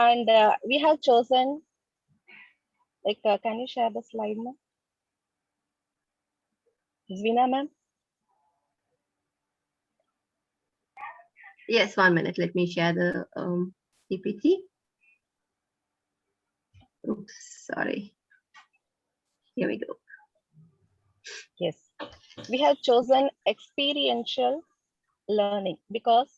And we have chosen, like, can you share the slide, ma'am? Zvina, ma'am? Yes, 1 minute. Let me share the PPT. Oops, sorry. Here we go. Yes. We have chosen experiential learning because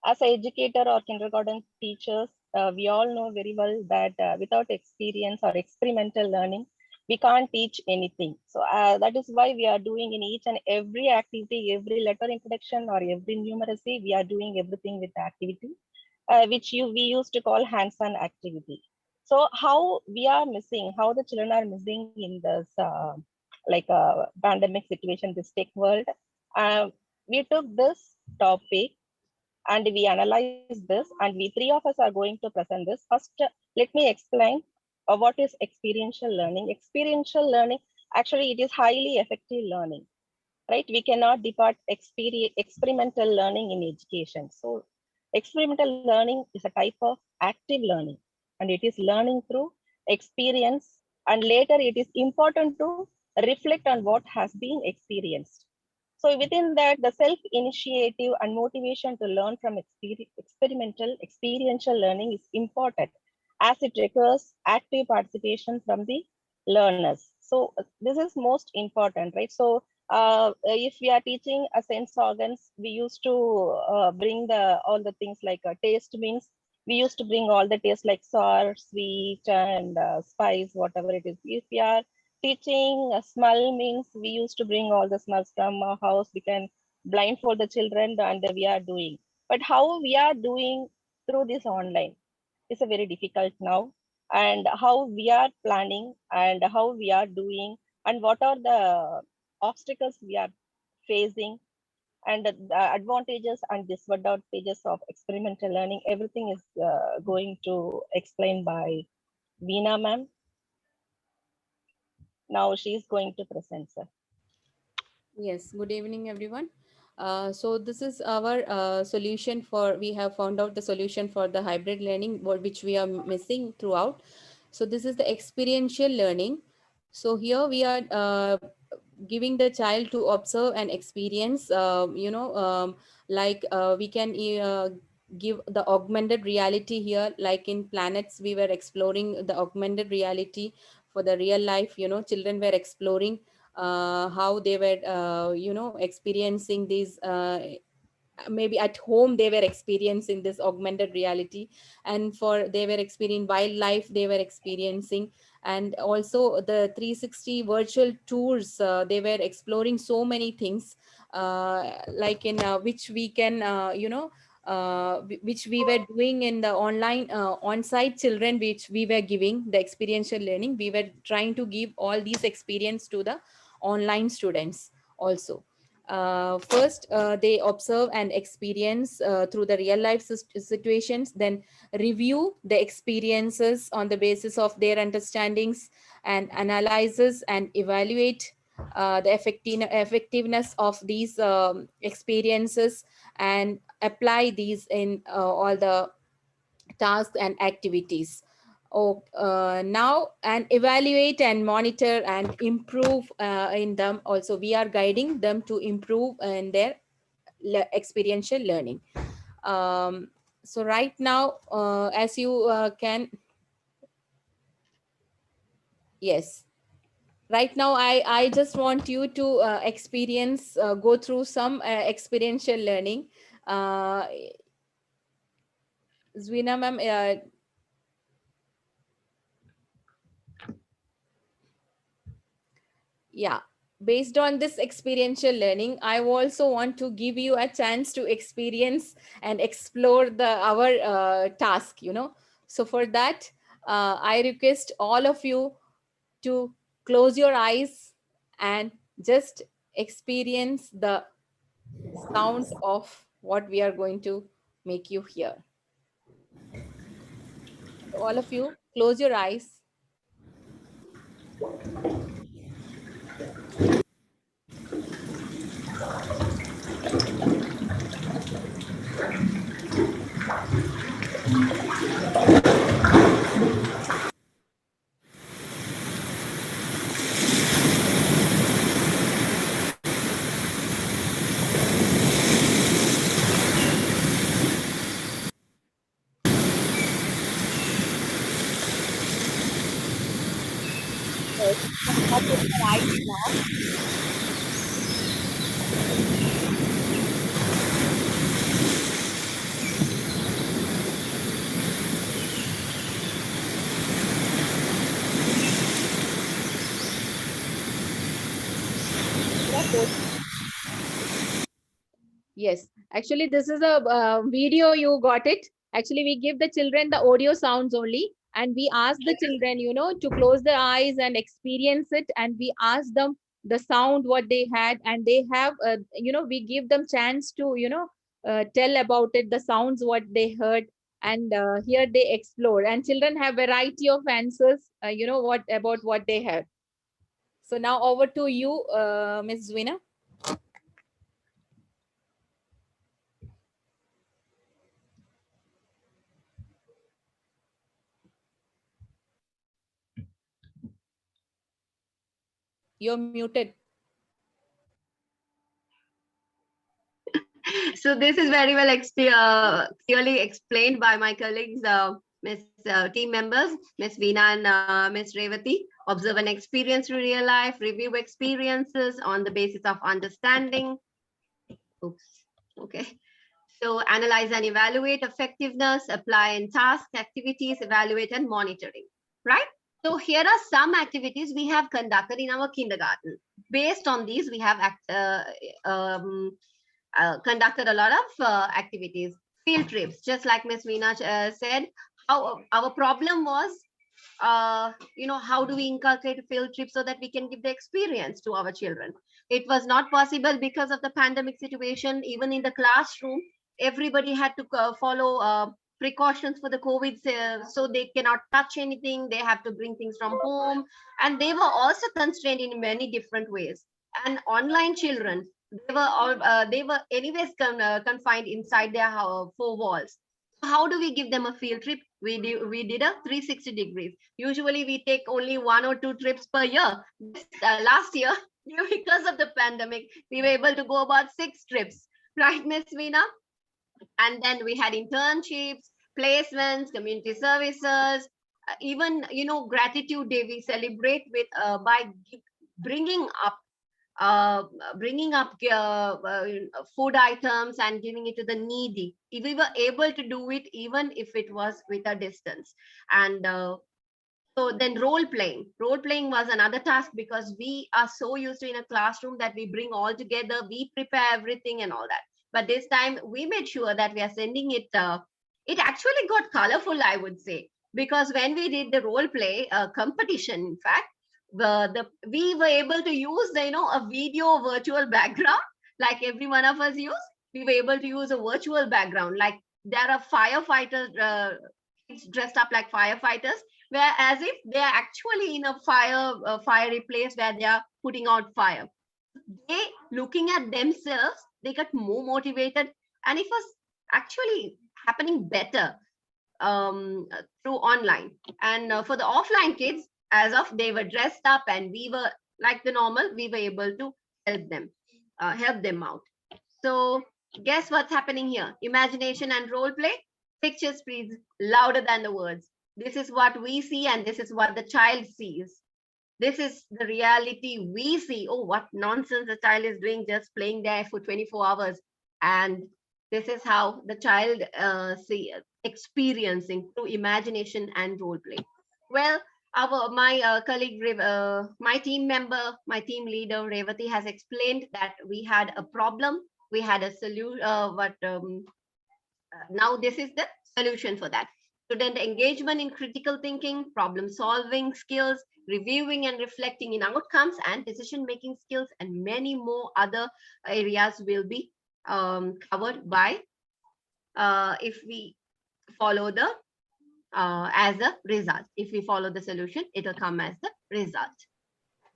as an educator or kindergarten teachers, we all know very well that without experience or experimental learning, we can't teach anything. So that is why we are doing in each and every activity, every letter introduction or every numeracy, we are doing everything with activity, which we used to call hands-on activity. So how we are missing, how the children are missing in this pandemic situation, this tech world. We took this topic and we analyzed this, and we three of us are going to present this. First, let me explain what is experiential learning. Experiential learning, actually, it is highly effective learning, right? We cannot depart experimental learning in education. So experimental learning is a type of active learning, and it is learning through experience, and later it is important to reflect on what has been experienced. So within that, the self-initiative and motivation to learn from experiential learning is important, as it requires active participation from the learners. So this is most important, right? So if we are teaching a sense organs, we used to bring the all the things like taste means we used to bring all the taste like sour, sweet, and spice, whatever it is. If we are teaching smell means we used to bring all the smells from our house. We can blindfold the children and we are doing. But how we are doing through this online is a very difficult now. And how we are planning and how we are doing and what are the obstacles we are facing and the advantages and disadvantages of experimental learning, everything is going to explain by Veena ma'am. Now she is going to present, sir. Yes, good evening, everyone. So this is our solution for, we have found out the solution for the hybrid learning, which we are missing throughout. So this is the experiential learning. So here we are giving the child to observe and experience, we can give the augmented reality here, like in planets, we were exploring the augmented reality for the real life, children were exploring how they were experiencing these maybe at home they were experiencing this augmented reality, and for they were experiencing wildlife they were experiencing, and also the 360 virtual tours, they were exploring so many things, like in which we can which we were doing in the online on-site children, which we were giving the experiential learning, we were trying to give all these experience to the online students also. First, they observe and experience through the real life situations, then review the experiences on the basis of their understandings, and analyzes and evaluate the effectiveness of these experiences, and apply these in all the tasks and activities. Now, and evaluate and monitor and improve in them also, we are guiding them to improve in their experiential learning. So right now, as you can, yes, right now I just want you to experience, go through some experiential learning. uh, Zvina ma'am, yeah, based on this experiential learning, I also want to give you a chance to experience and explore the our task, so for that, I request all of you to close your eyes and just experience the sound of what we are going to make you hear. So all of you close your eyes. Yes. Start with your eyes now. Yeah, Yes, actually, this is a video. You got it. Actually, we give the children the audio sounds only, and we ask the children, to close their eyes and experience it. And we ask them the sound what they had, and they have, we give them chance to, tell about it, the sounds what they heard, and here they explore. And children have variety of answers, what about what they have. So now over to you, Ms. Zwina. You're muted. So this is very well clearly explained by my colleagues, team members, Miss Veena and Miss Revati. Observe and experience through real life, review experiences on the basis of understanding. Oops. Okay. So analyze and evaluate effectiveness, apply in task activities, evaluate and monitoring, right? So here are some activities we have conducted in our kindergarten. Based on these, we have conducted a lot of activities, field trips, just like Ms. Veena said. How our problem was, how do we inculcate a field trip so that we can give the experience to our children? It was not possible because of the pandemic situation. Even in the classroom, everybody had to follow precautions for the COVID, so they cannot touch anything. They have to bring things from home, and they were also constrained in many different ways. And online children, they were anyways confined inside their four walls. How do we give them a field trip? We did a 360 degrees. Usually we take only 1 or 2 trips per year. Last year, because of the pandemic, we were able to go about 6 trips, right, Miss Veena? And then we had internships, placements, community services, even gratitude day we celebrate with by bringing up uh, bringing up food items and giving it to the needy. We were able to do it even if it was with a distance. And so then role playing was another task, because we are so used to in a classroom that we bring all together, we prepare everything and all that. But this time we made sure that we are sending it. It actually got colorful, I would say, because when we did the role play competition, in fact, we were able to use a video virtual background like every one of us use. We were able to use a virtual background, like there are firefighters dressed up like firefighters, where as if they are actually in a fiery place where they are putting out fire. They looking at themselves, they got more motivated, and it was actually happening better through online. And for the offline kids, as of they were dressed up and we were like the normal, we were able to help them out. So guess what's happening here? Imagination and role play. Picture speaks louder than the words. This is what we see, and this is what the child sees. This is the reality we see. Oh, what nonsense the child is doing, just playing there for 24 hours. And this is how the child experiencing through imagination and role play. Well, my colleague, my team member, my team leader Revati has explained that we had a problem, we had a solution. Now this is the solution for that. Student engagement in critical thinking, problem solving skills, reviewing and reflecting in outcomes, and decision making skills, and many more other areas will be covered by if we follow the as a result. If we follow the solution, it will come as the result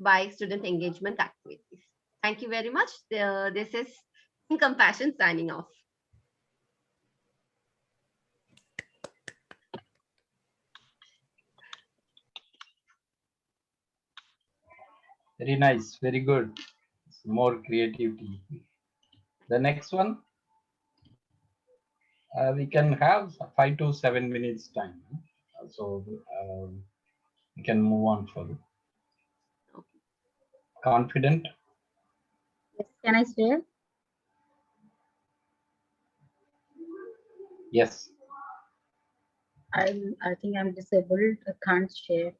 by student engagement activities. Thank you very much. This is Think Compassion signing off. Very nice, very good. More creativity. The next one, we can have 5 to 7 minutes time. So we can move on further. confident. Yes. Can I share? Yes. I think I'm disabled. I can't share.